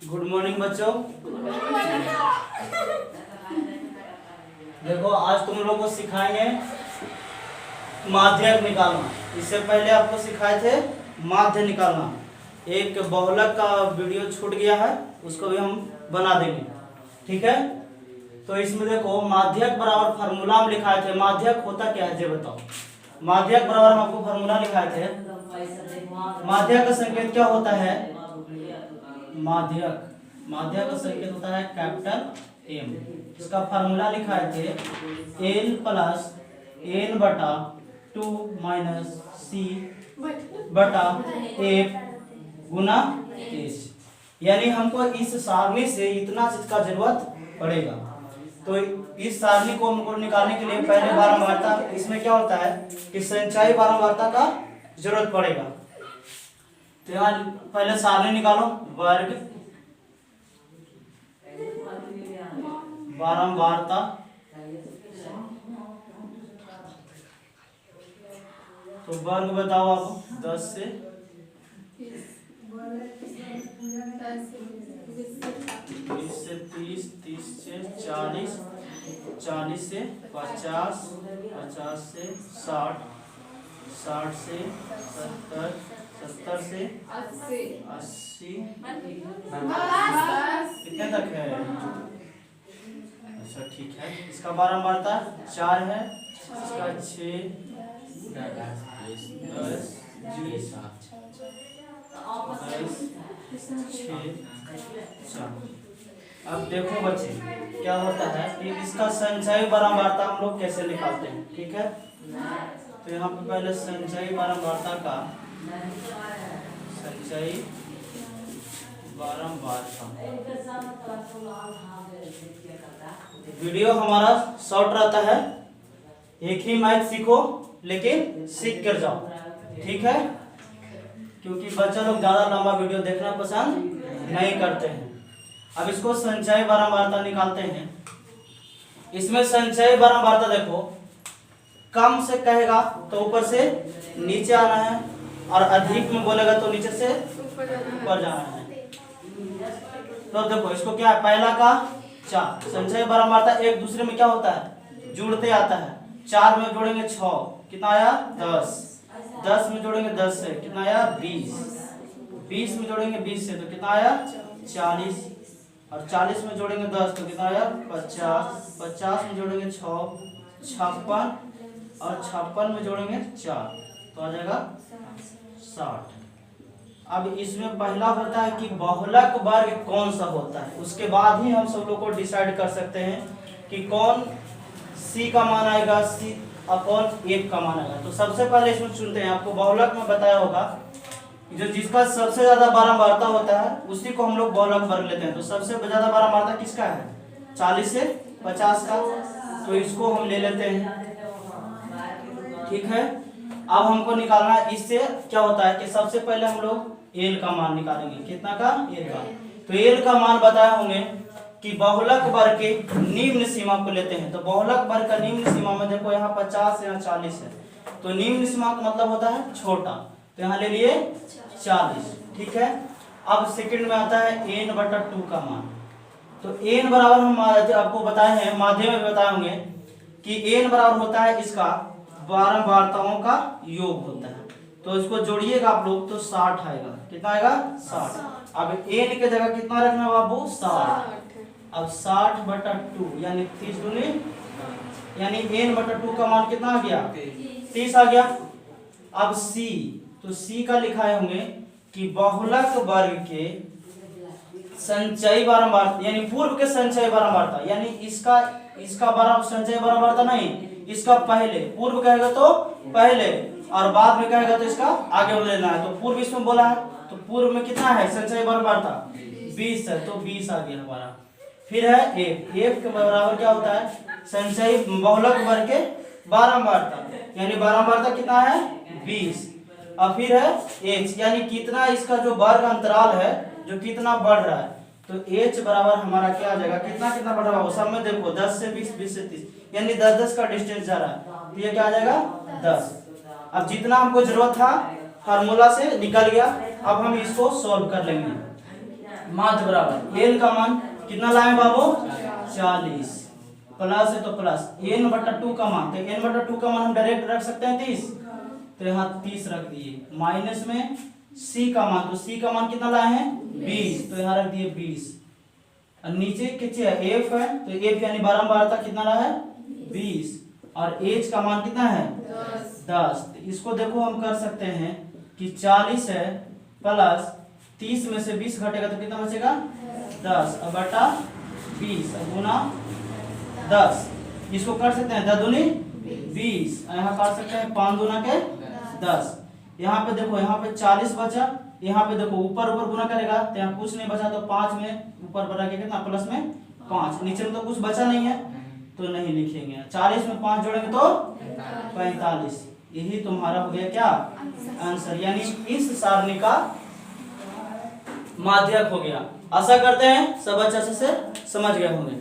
Good morning बच्चों। देखो आज तुम लोगों को सिखाएंगे माध्यक निकालना। इससे पहले आपको सिखाए थे माध्य निकालना। एक बहुलक का वीडियो छूट गया है, उसको भी हम बना देंगे, ठीक है। तो इसमें देखो माध्यक बराबर फार्मूला में लिखाए थे। माध्यक होता क्या है ये बताओ। माध्यक बराबर हम आपको फार्मूला लिखाए थे। माध्यक का संकेत क्या होता है? माध्यक का संकेत होता है कैपिटल एम। इसका फार्मूला लिखाए थे एन प्लस एन बटा 2 माइनस सी बटा एफ गुना एच। यानी हमको इस सारणी से इतना चीज का जरूरत पड़ेगा। तो इस सारणी को हमको निकालने के लिए पहले बारंबारता, इसमें क्या होता है कि संचयी बारंबारता का जरूरत पड़ेगा। तो यहाँ पहले सारणी निकालो। वर्ग बारंबारता तो वर्ग बताओ आप 10 से 20 से 30, 30 से 40, 40 से 50, 50 से 60, 60 से 70, 70 से 80 कितने तक है? अच्छा ठीक है। इसका बारंबारता 4 है, इसका 6, 10, 20, 22, 6, 4। अब देखो बच्चे क्या होता है कि इसका संचयी बारंबारता हम लोग कैसे निकालते हैं, ठीक है। तो यहाँ पे पहले संचयी बारंबारता का संचयी बारंबारता वीडियो हमारा शॉर्ट रहता है। एक ही मैथ सीखो लेकिन सीख कर जाओ, ठीक है। क्योंकि बच्चा लोग ज्यादा लंबा वीडियो देखना पसंद नहीं करते हैं। अब इसको संचयी बारंबारता निकालते हैं। इसमें संचयी बारंबारता देखो, कम से कहेगा तो ऊपर से नीचे आना है और अधिक में बोलेगा तो नीचे से ऊपर जाना है। तो देखो इसको क्या है, पहला का 4 संचयी बारंबारता एक दूसरे में क्या होता है, जुड़ते आता है। 4 में जोड़ेंगे 6, कितना आया 10, 10 में जोड़ेंगे 10 से कितना आया 20, 20 में जोड़ेंगे 20 से तो कितना आया 40, और 40 में जोड़ेंगे 10 तो कितना आया 50, 50 में जोड़ेंगे 6 56, और 56 में जोड़ेंगे 4 तो आ जाएगा 60। अब इसमें पहला होता है कि बहुलक वर्ग कौन सा होता है, उसके बाद ही हम सब लोग को डिसाइड कर सकते हैं कि कौन सी का मान आएगा, सी अपॉन एक का मान आएगा। तो सबसे पहले इसमें चुनते हैं। आपको बहुलक में बताया होगा जो जिसका सबसे ज्यादा बारंबारता होता है उसी को हम लोग बहुलक वर्ग लेते हैं। तो सबसे ज्यादा बारंबारता किसका है, 40 से 50 का, तो इसको हम ले लेते हैं, ठीक है। अब हमको निकालना है इससे क्या होता है कि सबसे पहले हम लोग एल का मान निकालेंगे। कितना का, एल का। तो एल का मान बताए होंगे कि बहुलक वर्ग के निम्न सीमा को लेते हैं। तो बहुलक वर्ग का निम्न सीमा में देखो यहाँ 50 यहाँ 40 है, तो निम्न सीमा का मतलब होता है छोटा, तो यहाँ ले लिए 40, ठीक है। अब सेकंड में आता है एन बटा 2 का मान। तो एन बराबर हम आपको बताए हैं, माध्यम में बताए होंगे कि एन बराबर होता है इसका बारंबारताओं का योग होता है। तो इसको जोड़िएगा आप लोग तो 60 आएगा। कितना आएगा 60। अब एन के जगह कितना रखना बाबू 60। अब 60 बटा 2 यानी 30 दूनी, यानी एन बटा 2 का मान कितना आ गया 30 आ गया। अब सी, तो सी का लिखाए होंगे कि बहुलक वर्ग के संचयी बारंबारता यानी पूर्व के संचयी बारंबारता, यानी इसका बारह संचयी बारंबारता नहीं, इसका पहले पूर्व कहेगा तो पहले और बाद में कहेगा तो इसका आगे लेना है। तो पूर्व इसमें बोला है तो पूर्व में कितना है संचयी बारंबारता 20 है, तो 20 आ गया हमारा। फिर है एफ, एफ के बराबर क्या होता है संचयी बहुलक वर्ग के बारंबारता, यानी बारंबारता कितना है 20। अब फिर है एच, यानी कितना इसका जो वर्ग अंतराल है जो कितना बढ़ रहा है। तो एच बराबर हमारा क्या आ जाएगा, कितना कितना बढ़ रहा है सब में देखो 10 से 20, 20 से 30, यानी 10-10 का डिस्टेंस जा रहा है। तो ये क्या आ जाएगा 10। अब जितना हमको जरूरत था फार्मूला से निकल गया, अब हम इसको सॉल्व कर लेंगे। माध्य बराबर n का मान कितना लाए बाबू 40, प्लस है तो प्लस n/2 का मान, तो n/2 का मान हम डायरेक्ट रख सकते हैं 30, तो यहाँ 30 रख दिए। माइनस में c का मान, तो c का मान कितना लाए हैं 20, तो यहाँ रख दिए 20। और नीचे कितने है f है, तो f यानी 12 तक कितना रहा है 20, और h का मान कितना है 10। तो इसको देखो हम कर सकते हैं कि 40 है प्लस 30 में से 20 घटेगा तो कितना बचेगा 10, और बटा 20 गुना 10। इसको कर सकते हैं 10 दूनी 20, यहाँ कर सकते हैं 5 दूना के 10। यहाँ पे देखो, यहाँ पे 40 बचा, यहाँ पे देखो ऊपर ऊपर गुना करेगा तो यहाँ कुछ नहीं बचा, तो 5 में ऊपर बढ़ा के कितना प्लस में 5, नीचे में तो कुछ बचा नहीं है तो नहीं लिखेंगे। 40 में 5 जोड़ेंगे तो 45। यही तुम्हारा हो गया क्या आंसर, यानी इस सारणी का माध्यक हो गया। आशा करते हैं सब अच्छे से समझ गए होंगे।